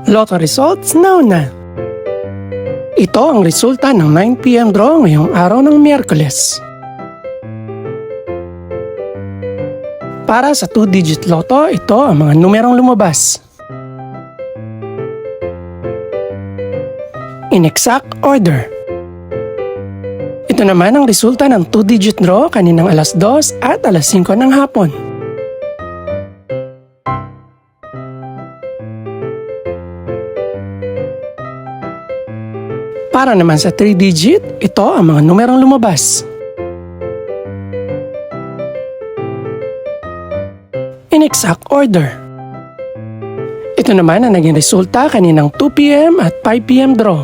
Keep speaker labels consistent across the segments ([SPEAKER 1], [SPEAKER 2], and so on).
[SPEAKER 1] Lotto results now na. Ito ang resulta ng 9 PM draw ngayong araw ng Miyerkules. Para sa 2-digit lotto, ito ang mga numerong lumabas. In exact order. Ito naman ang resulta ng 2-digit draw kaninang alas 2 at alas 5 ng hapon. Para naman sa 3-digit, ito ang mga numerong lumabas. In exact order. Ito naman ang naging resulta kaninang 2 PM at 5 PM draw.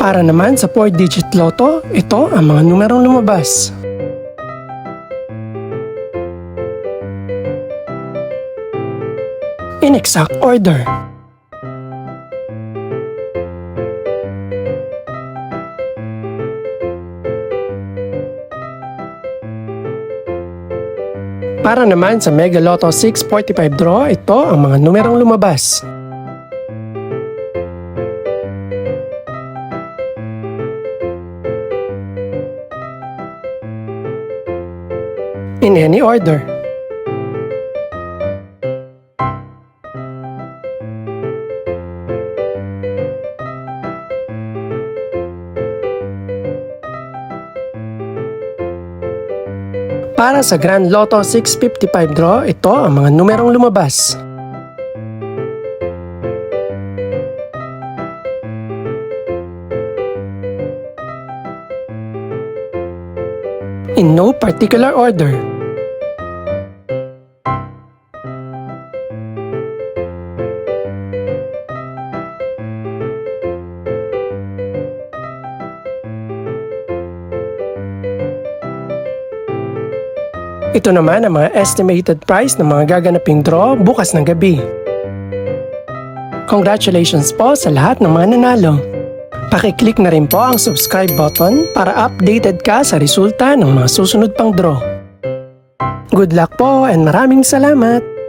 [SPEAKER 1] Para naman sa 4-digit lotto, ito ang mga numerong lumabas. In exact order. Para naman sa Mega Lotto 645 draw, ito ang mga numerong lumabas. In any order. Para sa Grand Lotto 655 draw, ito ang mga numerong lumabas. In no particular order. Ito naman ang mga estimated price ng mga gaganaping draw bukas ng gabi. Congratulations po sa lahat ng mga nanalo. Pakiclick na rin po ang subscribe button para updated ka sa resulta ng mga susunod pang draw. Good luck po and maraming salamat!